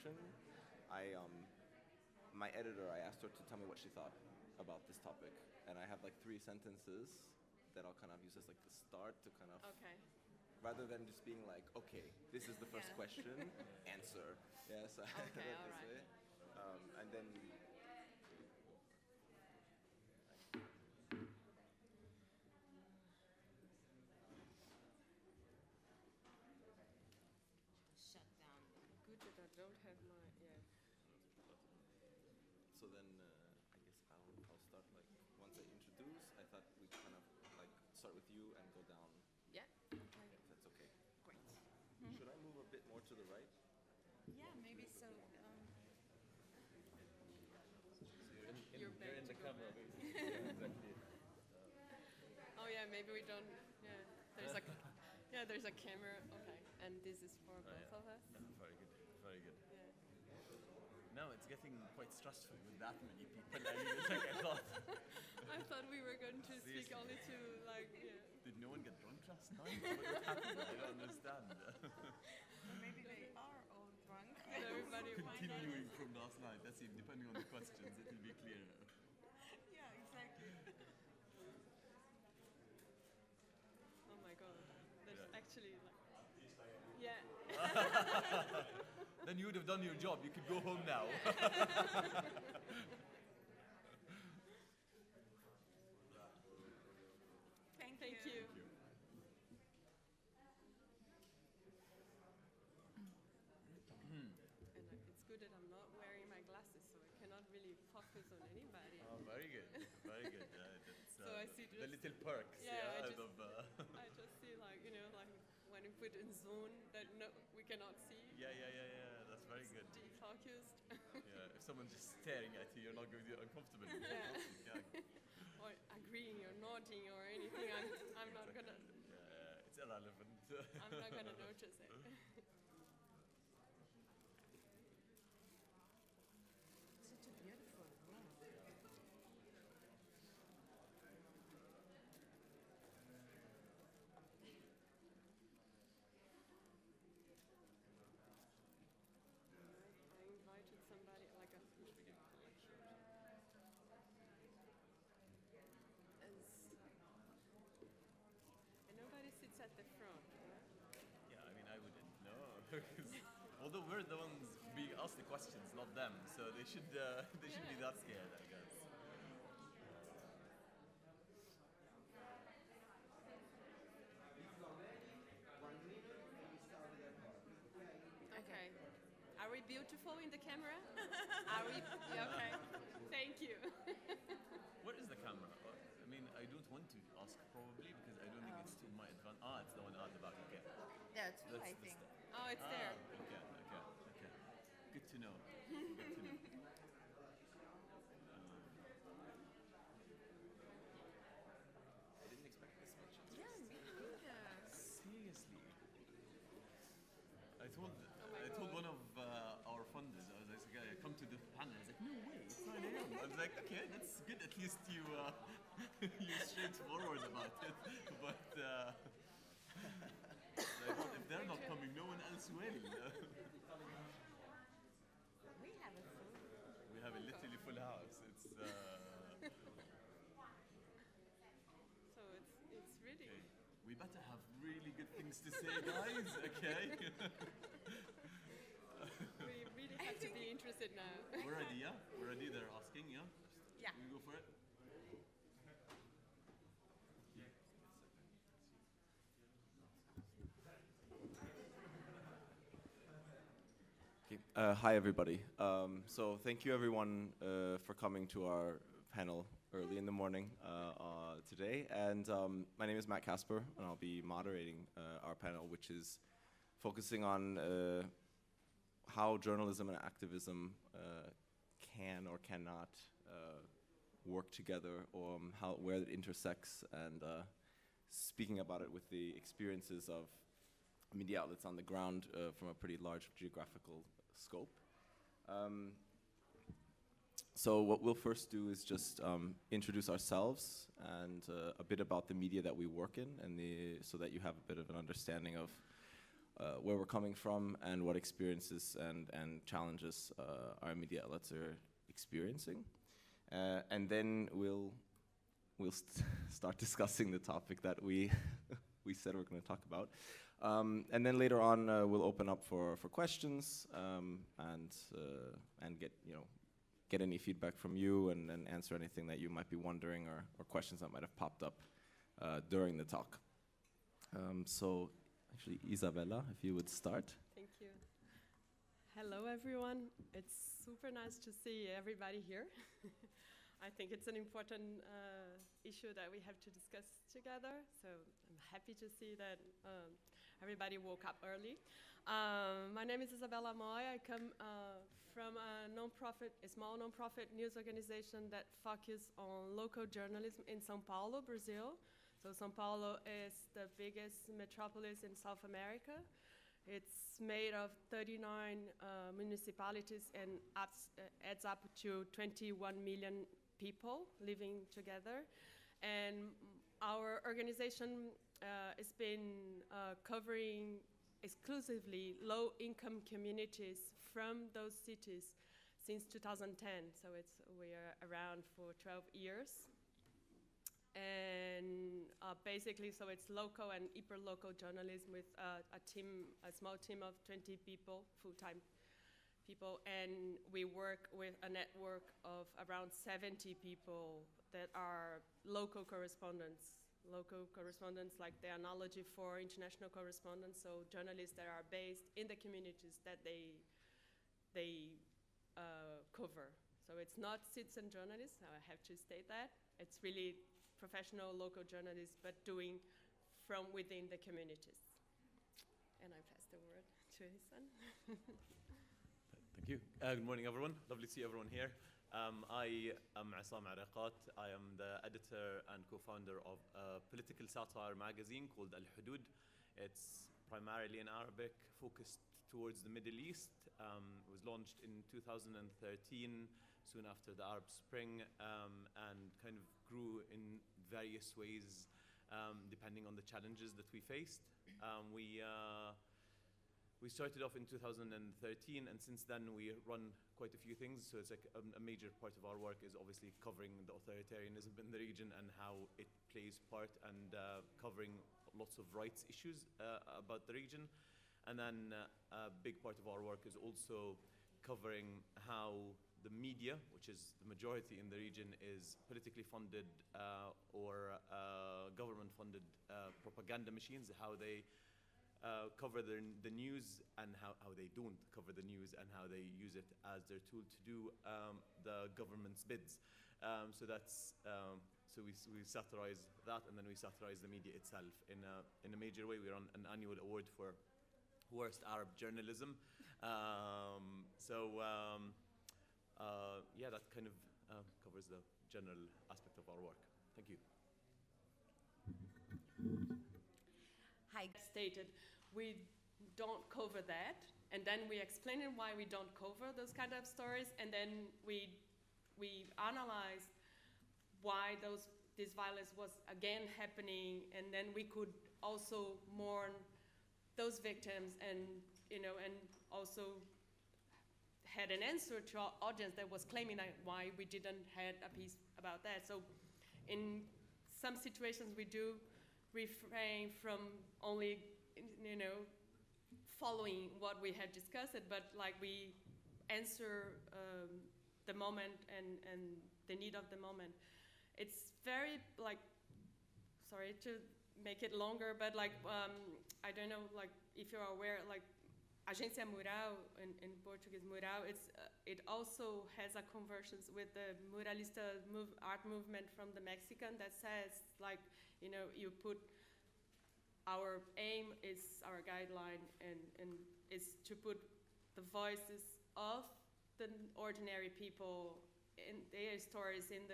introduction, my editor, I asked her to tell me what she thought about this topic, and I have like 3 sentences that I'll kind of use as like the start to kind of, rather than just being like, okay, this is the first question, answer. Yes, all right. And then. Shut down. Good that I don't have my, So then, I guess I'll start, like, once I introduce, I thought we'd kind of, like, start with you and go down. Yeah. Okay. If that's okay. Great. Should I move a bit more to the right? Yeah, maybe so. You're in the camera, basically. Yeah, exactly. Oh yeah, maybe we don't. Yeah, there's a camera. Okay, and this is for both of us. Very good, very good. Yeah. No, it's getting quite stressful with that many people. I thought. I thought we were going to speak only to Did no one get drunk last night? What happened? I don't understand. Maybe they are all drunk. Everybody continuing from last night. That's it. Depending on the questions, it will be clearer. Yeah, exactly. Oh my god, there's actually like. Yeah. Then you would have done your job. You could go home now. Thank you. And it's good that I'm not wearing my glasses, so I cannot really focus on anybody. Oh, very good, very good. That's, so I see the little perks. I just see like when you put in zone that we cannot see. Yeah. That's very good. Defocused. Yeah, if someone's just staring at you, you're not going to be uncomfortable. Yeah. Or agreeing or nodding or anything. I'm not gonna. Yeah, it's irrelevant. I'm not gonna notice it. Such a beautiful room. I invited somebody like a. And nobody sits at the front. Right? Yeah, I mean, I wouldn't know. Although we're the ones being asked the questions, not them, so they should be that scared, I guess. Okay. Are we beautiful in the camera? Are we? Yeah, okay. Thank you. What is the camera? I mean, I don't want to ask probably because I don't think it's to my advantage. Ah, it's the one at the back. Okay. That's That's I the think. stuff. Oh, it's there. Okay. Good to know. Good to know. I didn't expect this much. Yeah, me neither. Seriously. I told one of our funders, I was like, come to the panel. I was like, no way, it's 9 a.m. I was like, okay, that's good. At least you you're straightforward about it. But I thought if they're not coming, no one else will. We have a food. We have a literally full house. It's So it's really. okay. We better have really good things to say, guys. Okay. We really have to be interested now. We're ready, yeah? We're ready. They're asking, yeah? Yeah. We go for it. Hi, everybody. So thank you, everyone, for coming to our panel early in the morning today. And my name is Matt Kasper, and I'll be moderating our panel, which is focusing on how journalism and activism can or cannot work together, or where it intersects, and speaking about it with the experiences of media outlets on the ground from a pretty large geographical scope. So what we'll first do is just introduce ourselves and a bit about the media that we work in, and so that you have a bit of an understanding of where we're coming from and what experiences and challenges our media outlets are experiencing. And then we'll start discussing the topic that we said we're going to talk about. And then later on, we'll open up for questions and get any feedback from you and answer anything that you might be wondering or questions that might have popped up during the talk. So actually, Izabela, if you would start. Thank you. Hello, everyone. It's super nice to see everybody here. I think it's an important issue that we have to discuss together. So I'm happy to see that everybody woke up early. My name is Izabela Moi. I come from a small non-profit news organization that focuses on local journalism in São Paulo, Brazil. So São Paulo is the biggest metropolis in South America. It's made of 39 municipalities and adds up to 21 million people living together. And our organization has been covering exclusively low-income communities from those cities since 2010. So we are around for 12 years. And basically, so it's local and hyper-local journalism with a small team of 20 people, full-time people, and we work with a network of around 70 people that are local correspondents like the analogy for international correspondents, so journalists that are based in the communities that they cover. So it's not citizen journalists, I have to state that. It's really professional local journalists, but doing from within the communities. And I pass the word to Isam. Thank you. Good morning, everyone. Lovely to see everyone here. I am Isam Uraiqat. I am the editor and co-founder of a political satire magazine called Alhudood. It's primarily in Arabic, focused towards the Middle East. It was launched in 2013, soon after the Arab Spring, and kind of grew in various ways depending on the challenges that we faced. We started off in 2013, and since then we run quite a few things. So it's like a major part of our work is obviously covering the authoritarianism in the region and how it plays part, and covering lots of rights issues about the region. And then a big part of our work is also covering how the media, which is the majority in the region, is politically funded or government-funded propaganda machines, how they cover the news and how they don't cover the news, and how they use it as their tool to do the government's bids. So we satirize that, and then we satirize the media itself in a major way. We're on an annual award for worst Arab journalism. Yeah, that kind of covers the general aspect of our work. Thank you. Hi, stated, we don't cover that, and then we explain why we don't cover those kind of stories, and then we analyze why this violence was again happening, and then we could also mourn those victims, and and also had an answer to our audience that was claiming why we didn't have a piece about that. So in some situations we do refrain from only following what we had discussed, but like we answer the moment and the need of the moment. It's very sorry to make it longer, but I don't know if you're aware, Agencia Mural in Portuguese, Mural, it also has a convergence with the muralista art movement from the Mexican that says you put our aim is our guideline and is to put the voices of the ordinary people in their stories in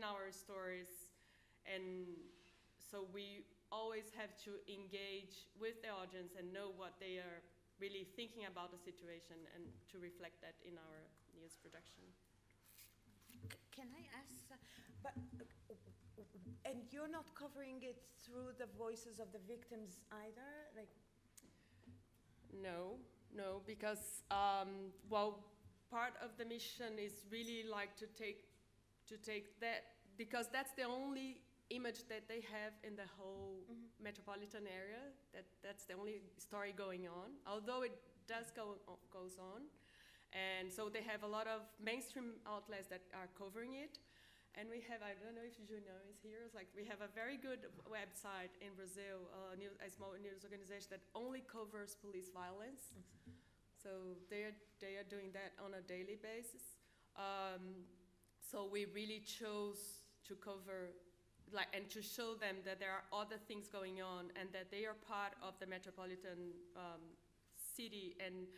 our stories, and so we always have to engage with the audience and know what they are really thinking about the situation, and to reflect that in our news production. Can I ask, and you're not covering it through the voices of the victims either? No, because well, part of the mission is really like to take that, because that's the only image that they have in the whole metropolitan area. That's the only story going on, although it goes on, and so they have a lot of mainstream outlets that are covering it. And we have, I don't know if Junior is here, it's like we have a very good website in Brazil, a small news organization that only covers police violence. So they are doing that on a daily basis. So we really chose to cover, and to show them that there are other things going on and that they are part of the metropolitan city, and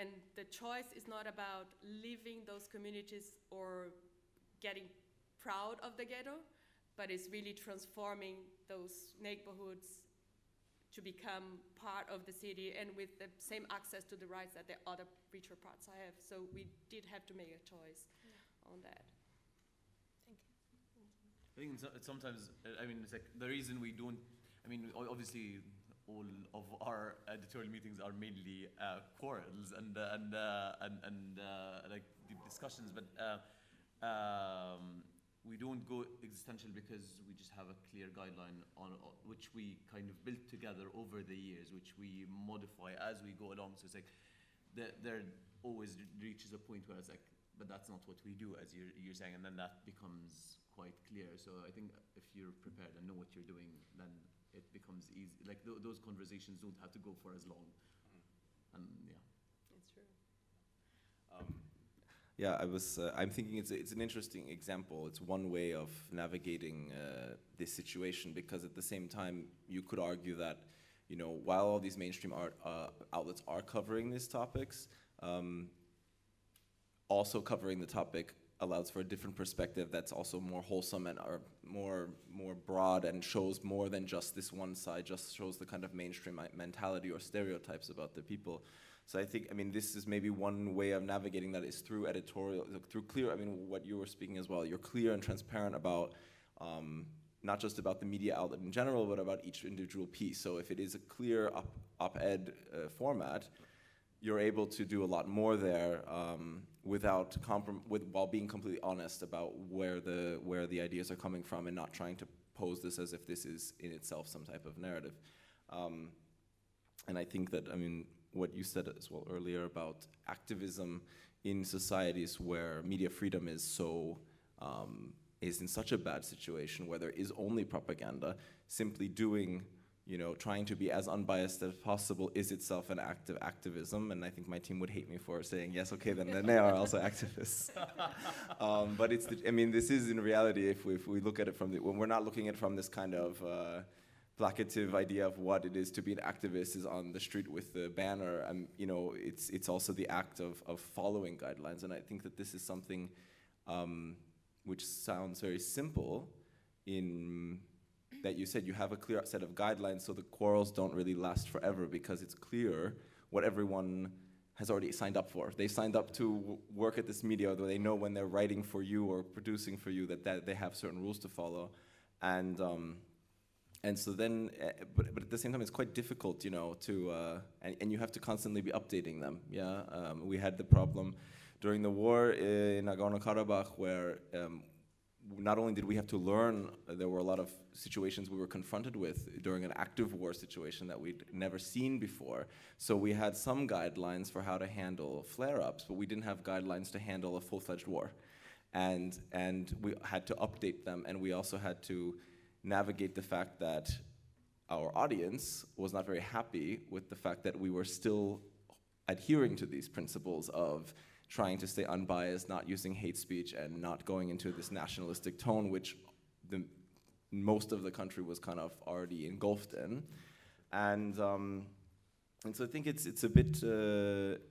and the choice is not about leaving those communities or getting proud of the ghetto, but it's really transforming those neighborhoods to become part of the city and with the same access to the rights that the other richer parts have. So we did have to make a choice on that. Thank you. I think sometimes, I mean, it's like the reason we don't, I mean, obviously all of our editorial meetings are mainly quarrels and like deep discussions, but we don't go existential because we just have a clear guideline on which we kind of built together over the years, which we modify as we go along. So it's like there always reaches a point where it's like, but that's not what we do, as you're saying, and then that becomes quite clear. So I think if you're prepared and know what you're doing, then it becomes easy. Like those conversations don't have to go for as long. And yeah, It's true. Yeah, I'm thinking it's an interesting example. It's one way of navigating this situation, because at the same time, you could argue that, you know, while all these mainstream outlets are covering these topics, also covering the topic allows for a different perspective that's also more wholesome and are more broad and shows more than just this one side, just shows the kind of mainstream mentality or stereotypes about the people. So I think, I mean, this is maybe one way of navigating that is through editorial, through clear, I mean, what you were speaking as well, you're clear and transparent about, not just about the media outlet in general, but about each individual piece. So if it is a clear op-ed format, you're able to do a lot more there while being completely honest about where the ideas are coming from, and not trying to pose this as if this is in itself some type of narrative. And I think that, I mean, what you said as well earlier about activism in societies where media freedom is so is in such a bad situation, where there is only propaganda, simply doing, you know, trying to be as unbiased as possible is itself an act of activism. And I think my team would hate me for saying, yes, okay, then they are also activists. But it's, I mean, this is in reality, if we look at it from when we're not looking at it from this kind of placative idea of what it is to be an activist is on the street with the banner, you know, it's also the act of following guidelines. And I think that this is something which sounds very simple in that you said you have a clear set of guidelines, so the quarrels don't really last forever, because it's clear what everyone has already signed up for. They signed up to work at this media, though they know when they're writing for you or producing for you that they have certain rules to follow. And so then, but at the same time, it's quite difficult, you know, and you have to constantly be updating them, yeah? We had the problem during the war in Nagorno-Karabakh where not only did we have to learn, there were a lot of situations we were confronted with during an active war situation that we'd never seen before. So we had some guidelines for how to handle flare-ups, but we didn't have guidelines to handle a full-fledged war. And we had to update them, and we also had to navigate the fact that our audience was not very happy with the fact that we were still adhering to these principles of trying to stay unbiased, not using hate speech, and not going into this nationalistic tone, which most of the country was kind of already engulfed in. And so I think it's a bit,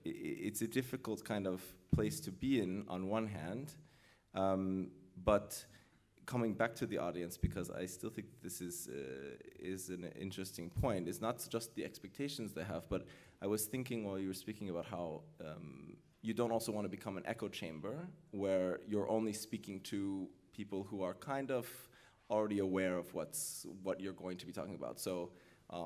it's a difficult kind of place to be in on one hand, but coming back to the audience, because I still think this is an interesting point. It's not just the expectations they have, but I was thinking while you were speaking about how you don't also want to become an echo chamber where you're only speaking to people who are kind of already aware of what you're going to be talking about. So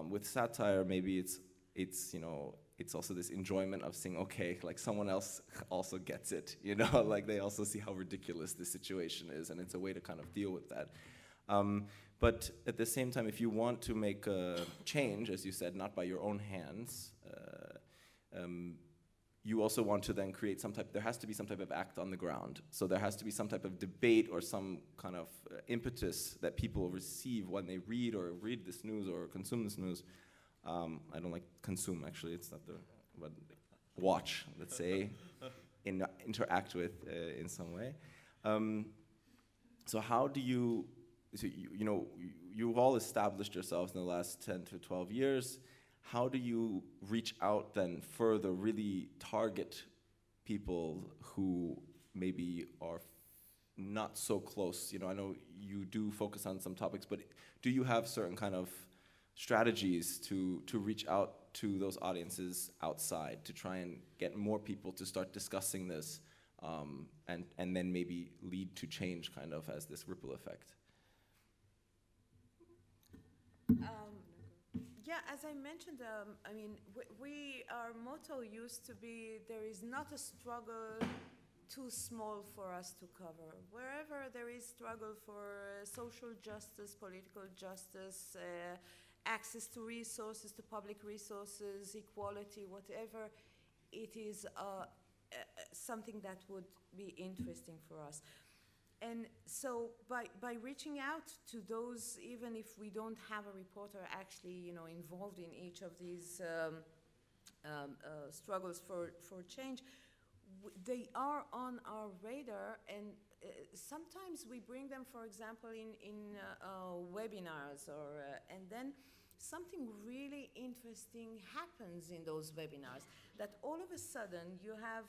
With satire, maybe it's you know, it's also this enjoyment of seeing, okay, like someone else also gets it, you know, like they also see how ridiculous the situation is, and it's a way to kind of deal with that. But at the same time, if you want to make a change, as you said, not by your own hands, you also want to then create some type, there has to be some type of act on the ground. So there has to be some type of debate or some kind of impetus that people receive when they read this news or consume this news. I don't like consume, actually, it's not the, but watch, let's say, interact with in some way. So how do you, so you know, you've all established yourselves in the last 10 to 12 years. How do you reach out then further, really target people who maybe are not so close? You know, I know you do focus on some topics, but do you have certain kind of strategies to reach out to those audiences outside, to try and get more people to start discussing this, and then maybe lead to change kind of as this ripple effect? Yeah, as I mentioned, I mean, our motto used to be, there is not a struggle too small for us to cover. Wherever there is struggle for social justice, political justice, access to resources, to public resources, equality, whatever, it is something that would be interesting for us. And so by reaching out to those, even if we don't have a reporter actually, you know, involved in each of these struggles for change, they are on our radar, and sometimes we bring them, for example, in webinars, or and then something really interesting happens in those webinars, that all of a sudden you have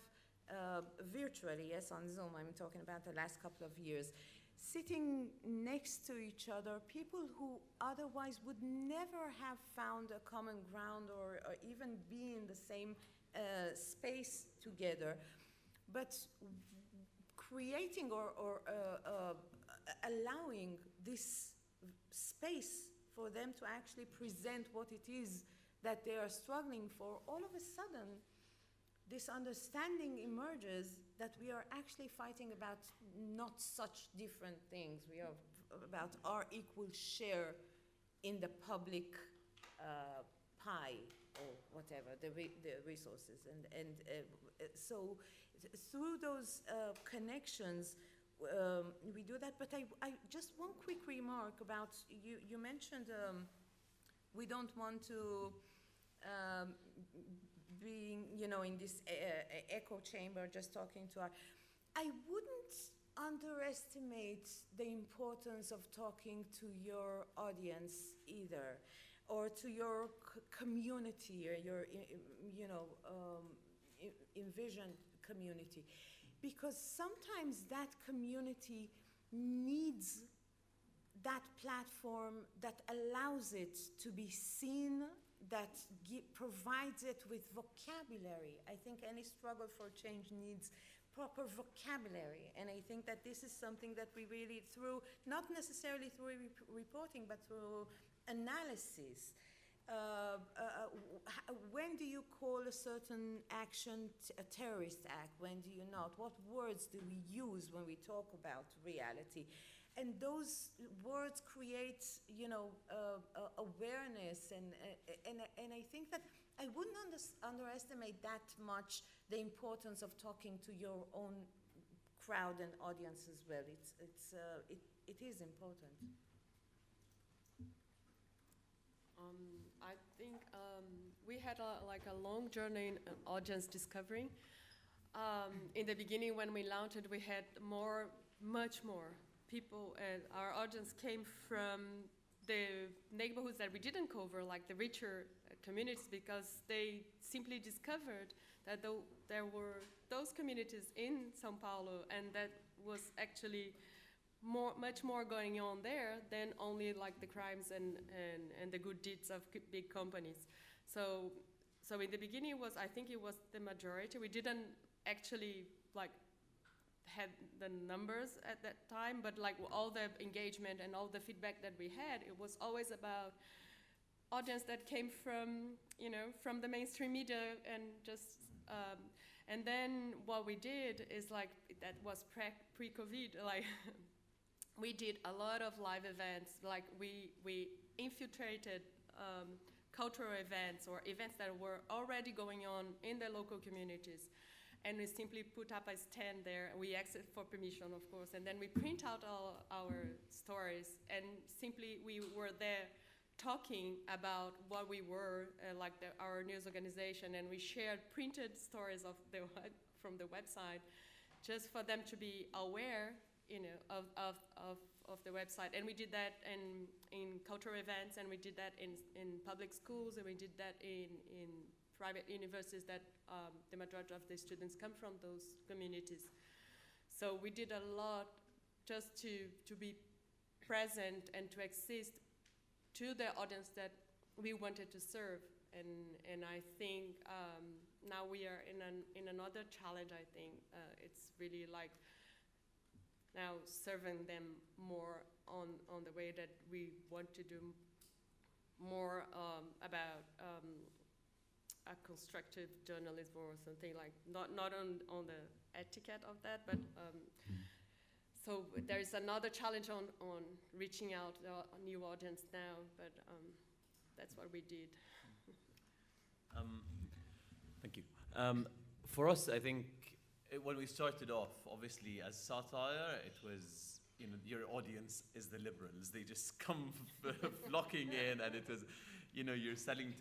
virtually, yes, on Zoom, I'm talking about the last couple of years, sitting next to each other, people who otherwise would never have found a common ground or even be in the same space together, but creating or allowing this space for them to actually present what it is that they are struggling for. All of a sudden, this understanding emerges that we are actually fighting about not such different things. We are about our equal share in the public pie, or whatever, the resources. And so through those connections, we do that. But I just one quick remark about, you mentioned we don't want to being, you know, in this echo chamber, just talking to our, I wouldn't underestimate the importance of talking to your audience either, or to your community, or your, you know, envisioned community, because sometimes that community needs that platform that allows it to be seen, that provides it with vocabulary. I think any struggle for change needs proper vocabulary, and I think that this is something that we really, through, not necessarily through reporting, but through analysis. When do you call a certain action a terrorist act? When do you not? What words do we use when we talk about reality? And those words create, you know, awareness, and I think that I wouldn't underestimate that much the importance of talking to your own crowd and audience as well. It is important. I think we had a long journey in audience discovery. In the beginning, when we launched it, we had much more people, and our audience came from the neighborhoods that we didn't cover, like the richer communities, because they simply discovered that there were those communities in Sao Paulo, and that was actually much more going on there than only like the crimes and the good deeds of big companies. So in the beginning, I think it was the majority. We didn't actually like had the numbers at that time, but like all the engagement and all the feedback that we had, it was always about audience that came from, you know, from the mainstream media and just, and then what we did is like, that was pre-COVID, like we did a lot of live events, like we infiltrated cultural events or events that were already going on in the local communities. And we simply put up a stand there, and we asked for permission, of course, and then we print out all our stories, and simply we were there talking about what we were, like our news organization, and we shared printed stories of from the website, just for them to be aware, you know, of the website. And we did that in cultural events, and we did that in public schools, and we did that in private universities that the majority of the students come from those communities. So we did a lot just to be present and to exist to the audience that we wanted to serve. And I think now we are in another challenge, I think. It's really like now serving them more on the way that we want to do more about a constructive journalism or something, like not on the etiquette of that, but so there is another challenge on reaching out to a new audience now, but that's what we did. Thank you. For us, I think when we started off, obviously as satire, it was, you know, your audience is the liberals. They just come flocking in, and it was, you know, you're selling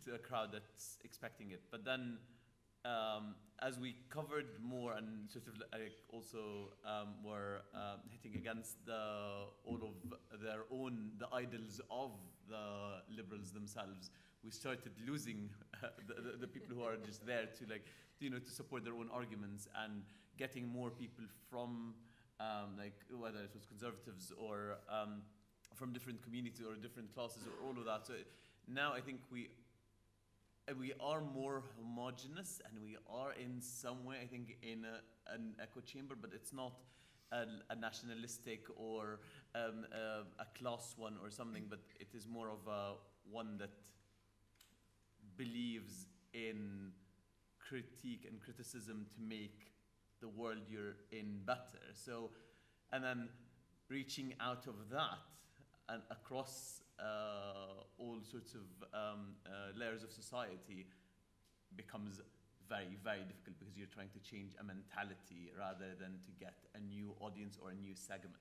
to a crowd that's expecting it. But then as we covered more and sort of also were hitting against all of the idols of the liberals themselves, we started losing the people who are just there to, like, you know, to support their own arguments, and getting more people from like whether it was conservatives or from different communities or different classes or all of that. So now I think we are more homogenous, and we are in some way, I think, in an echo chamber, but it's not a nationalistic or a class one or something, but it is more of a one that believes in critique and criticism to make the world you're in better. So, and then reaching out of that and across all sorts of layers of society becomes very, very difficult, because you're trying to change a mentality rather than to get a new audience or a new segment.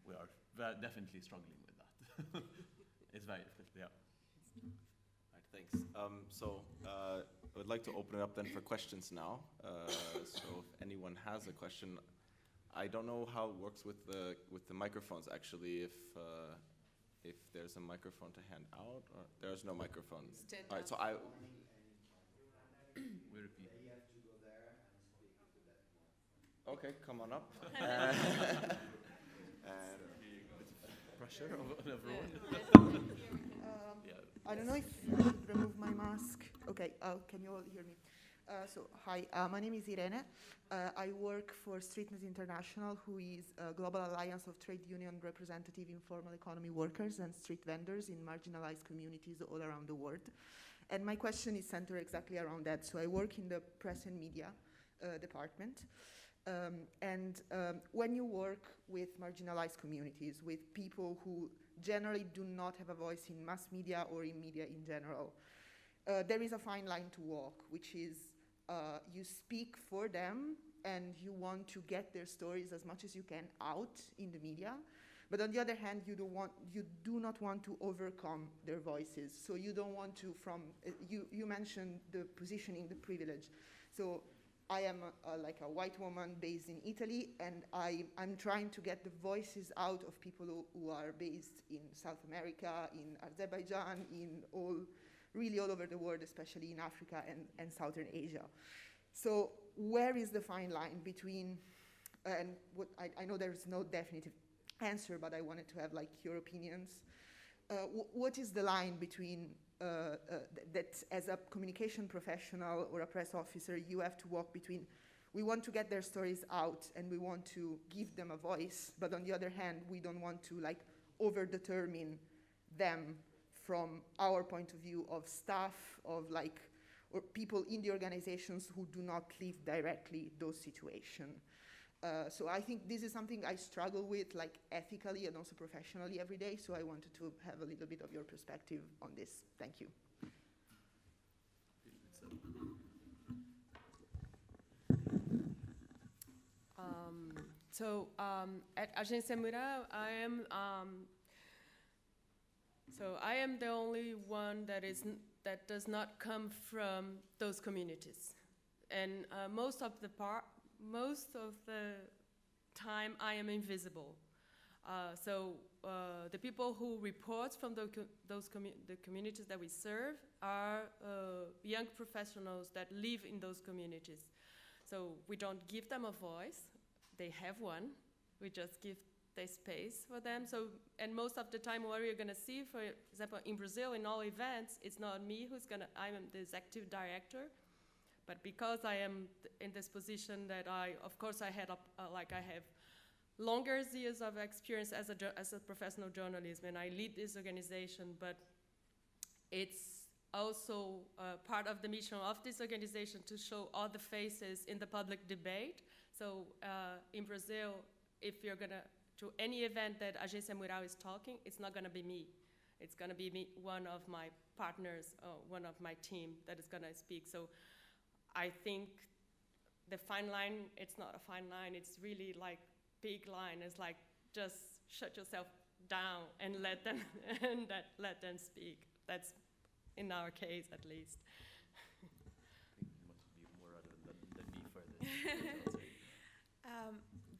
We are definitely struggling with that. It's very difficult, yeah. All right, thanks. So I would like to open it up then for questions now. So if anyone has a question, I don't know how it works with the microphones actually. If there's a microphone to hand out, or there's no microphone. Stand All right, up. so I. We repeat. You have to go there and speak into that microphone. Okay, come on up. And Pressure of everyone. I don't know if I should remove my mask. Okay, can you all hear me? Hi, my name is Irene. I work for Streetness International, who is a global alliance of trade union representative informal economy workers and street vendors in marginalized communities all around the world. And my question is centered exactly around that. So I work in the press and media department. When you work with marginalized communities, with people who generally do not have a voice in mass media or in media in general, there is a fine line to walk, which is you speak for them and you want to get their stories as much as you can out in the media. But on the other hand, you do not want to overcome their voices. So you don't want to, you mentioned the positioning, the privilege. So I am like a white woman based in Italy, and I'm trying to get the voices out of people who are based in South America, in Azerbaijan, really all over the world, especially in Africa and Southern Asia. So where is the fine line between, and what I know there's no definitive answer, but I wanted to have like your opinions. What is the line between that as a communication professional or a press officer, you have to walk between, we want to get their stories out and we want to give them a voice, but on the other hand, we don't want to like over-determine them from our point of view of staff, of like, or people in the organizations who do not live directly those situations. So I think this is something I struggle with, like ethically and also professionally every day. So I wanted to have a little bit of your perspective on this. Thank you. At Agencia Mural, I am the only one that does not come from those communities, and most of the time I am invisible. The people who report from the communities that we serve are young professionals that live in those communities. So we don't give them a voice. They have one. We just give the space for them. And most of the time what you're gonna see, for example, in Brazil, in all events, it's not me I'm the executive director, but because I am in this position that I have longer years of experience as a professional journalist, and I lead this organization, but it's also part of the mission of this organization to show all the faces in the public debate. So in Brazil, if you're gonna, to any event that Agencia Mural is talking, it's not gonna be me. It's gonna be me, one of my partners, one of my team that is gonna speak. So I think the fine line, it's not a fine line, it's really like big line. It's like, just shut yourself down and let them, let them speak. That's in our case, at least. I think you must be more than me further.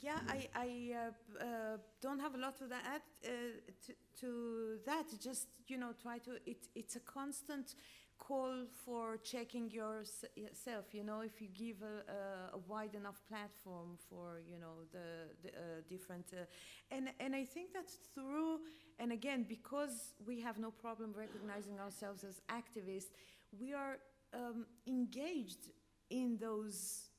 Yeah, I don't have a lot to add to that. Just, try to, it's a constant call for checking yourself, if you give a wide enough platform for, the different, and I think that's through, and again, because we have no problem recognizing ourselves as activists, we are engaged in those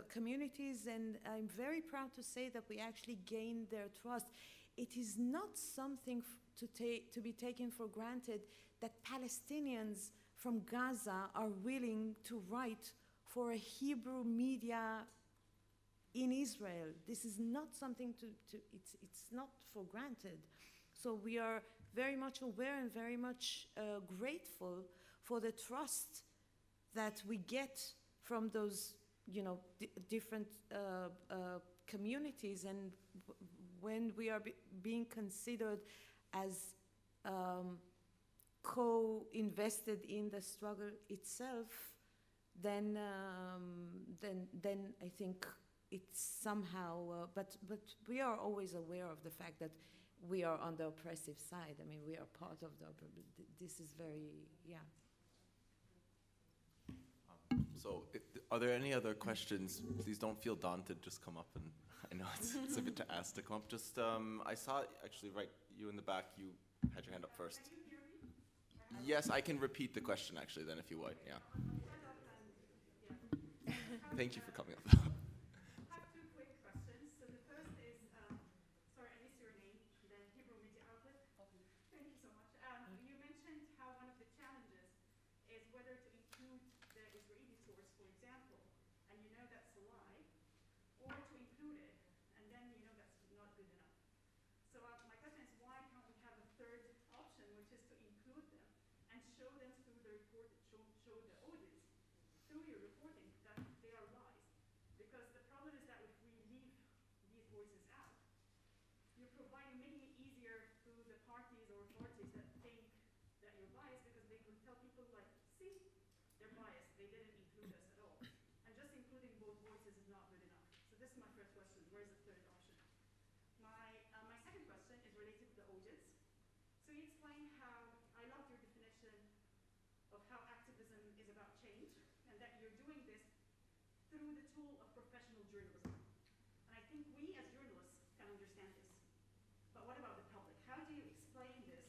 communities, and I'm very proud to say that we actually gain their trust. It is not something to be taken for granted that Palestinians from Gaza are willing to write for a Hebrew media in Israel. This is not something it's not for granted. So we are very much aware and very much grateful for the trust that we get from those different communities, and when we are being considered as co-invested in the struggle itself, then I think it's somehow, but we are always aware of the fact that we are on the oppressive side. I mean, we are part of this is very, yeah. So, are there any other questions? Please don't feel daunted. Just come up, and I know it's a bit to ask to come up. Just, I saw actually right, you in the back. You had your hand up first. Can you hear me? Yes, I can repeat the question actually. Then, if you would, yeah. Thank you for coming up. I have two quick questions. So the first is, sorry, I missed your name. The Hebrew Media Outlet. Thank you so much. You mentioned how one of the challenges is whether to include the Israeli source, for example, and you know that's a lie, or to include it, and then you know that's not good enough. So my question is, why can't we have a third option, which is to include them and show them through the report, show the audience through your reporting that they are lies? Because the problem is that if we leave these voices out, you're providing making it easier to the parties or authorities that think that you're biased, because they could tell people like, see, they're biased, they didn't include us at all. And just including both voices is not good enough. So this is my first question, where's the third option? My second question is related to the audience. So you explained how, I love your definition of how activism is about change, and that you're doing this through the tool of professional journalism. And I think we as journalists can understand this. But what about the public? How do you explain this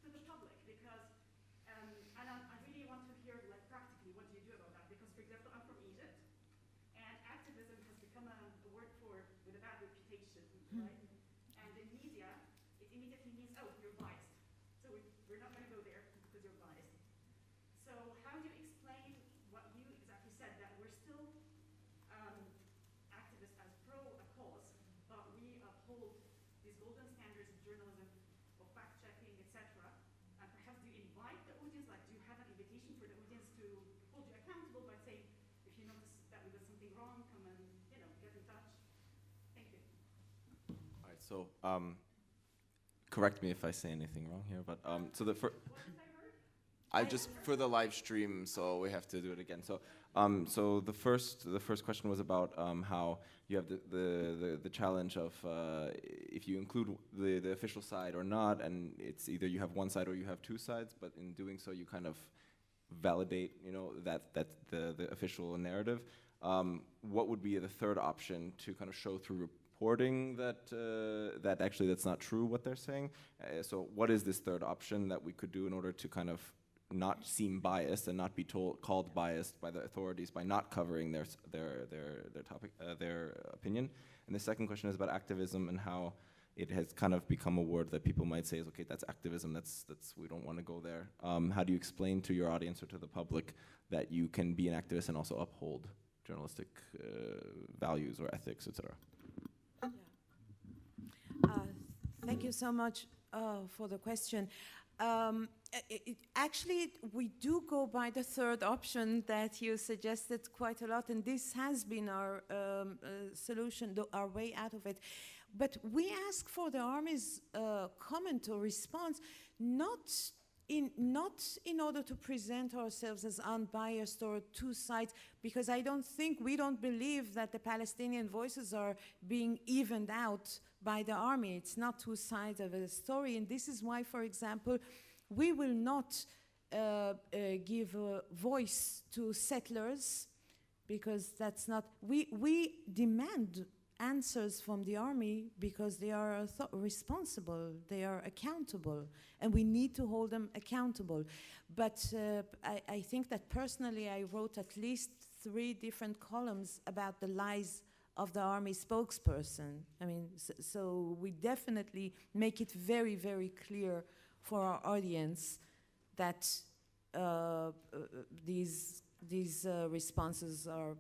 to the public? Because, and I really want to hear, like, practically, what do you do about that? Because, for example, I'm from Egypt, and activism has become a word with a bad reputation, right? And in media, it immediately means, oh, you're biased. So we're not going to journalism or fact-checking, etc.? And perhaps do you invite the audience, like do you have an invitation for the audience to hold you accountable by saying, if you notice that we did something wrong, come and, get in touch? Thank you. All right, so correct me if I say anything wrong here, but so the first. What did I heard? I just for the live stream, so we have to do it again. So, so the first question was about how you have the challenge of if you include the official side or not, and it's either you have one side or you have two sides. But in doing so, you kind of validate, that the official narrative. What would be the third option to kind of show through reporting that actually that's not true what they're saying? So, what is this third option that we could do in order to kind of not seem biased and not be called biased by the authorities by not covering their topic, their opinion? And the second question is about activism and how it has kind of become a word that people might say is, okay, that's activism, that's we don't want to go there. How do you explain to your audience or to the public that you can be an activist and also uphold journalistic values or ethics, etc.? Thank you so much for the question. Actually, we do go by the third option that you suggested quite a lot, and this has been our solution, our way out of it. But we ask for the Army's comment or response, not in order to present ourselves as unbiased or two sides, because we don't believe that the Palestinian voices are being evened out by the Army. It's not two sides of a story, and this is why, for example, we will not give a voice to settlers, because that's not, we demand answers from the Army because they are responsible, they are accountable, and we need to hold them accountable. But I think that personally I wrote at least 3 different columns about the lies of the Army spokesperson. I mean, so we definitely make it very, very clear for our audience that these responses are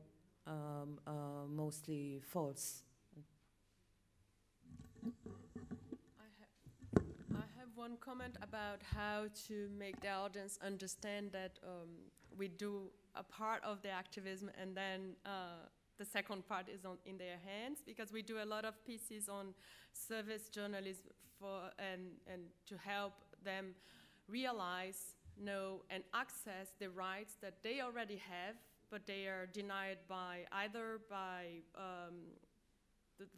mostly false. I have one comment about how to make the audience understand that we do a part of the activism, and then the second part is in their hands, because we do a lot of pieces on service journalism and to help them realize, know, and access the rights that they already have, but they are denied by either by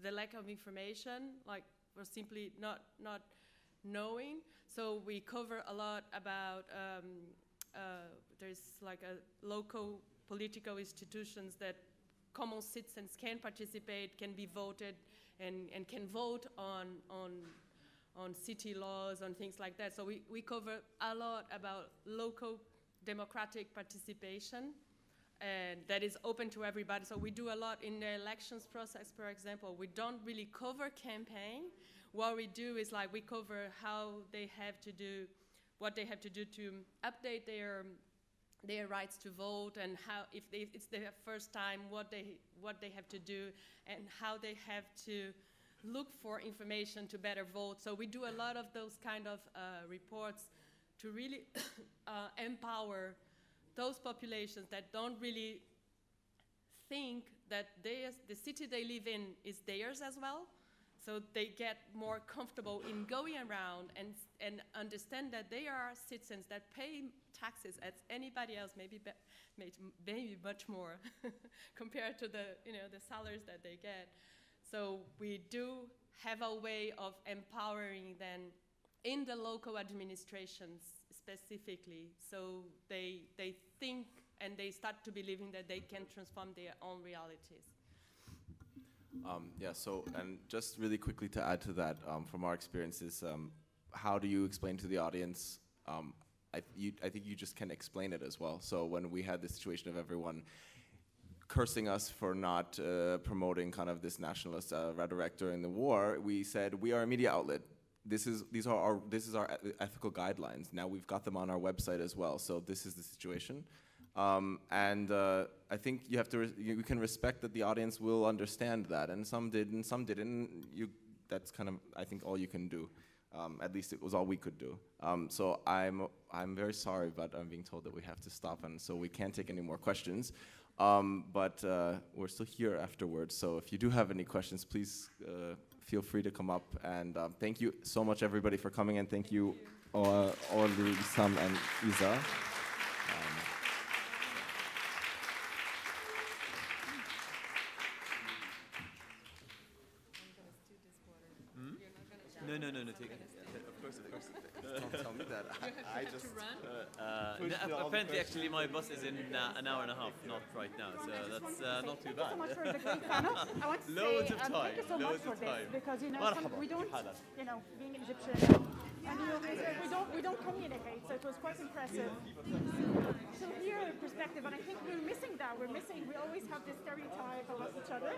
the lack of information, or simply not knowing. So we cover a lot about there's like a local political institutions that common citizens can participate, can be voted, and can vote on city laws, on things like that. So we cover a lot about local democratic participation, and that is open to everybody. So we do a lot in the elections process, for example. We don't really cover campaign. What we do is we cover how they have to do, what they have to do to update their rights to vote, and how, if it's their first time, what they have to do, and how they have to look for information to better vote. So we do a lot of those kind of reports to really empower those populations that don't really think that the city they live in is theirs as well. So they get more comfortable in going around and understand that they are citizens that pay taxes as anybody else, maybe much more compared to the salaries that they get. So we do have a way of empowering them in the local administrations specifically, so they think and they start to believing that they can transform their own realities. Yeah, so, and just really quickly to add to that, from our experiences, how do you explain to the audience, I think you just can explain it as well. So when we had the situation of everyone cursing us for not promoting kind of this nationalist rhetoric during the war, we said, we are a media outlet. This is our ethical guidelines. Now we've got them on our website as well. So this is the situation. And I think you can respect that the audience will understand that, and some did and some didn't. That's kind of, I think, all you can do. At least it was all we could do. So I'm very sorry, but I'm being told that we have to stop, and so we can't take any more questions. But we're still here afterwards, so if you do have any questions, please feel free to come up. And thank you so much, everybody, for coming, and thank you, Orly, Isam, and Isa. No, take it. Of course. Don't tell me that. I just apparently, actually, my bus is in an hour and a half, not right now, so that's not too bad. Thank you so much for the great panel. I want to Loads say of time, thank you so much loads for of this, time. because we don't, being Egyptian, and we don't communicate, so it was quite impressive to hear a perspective, and I think we're missing that. We always have this stereotype about each other.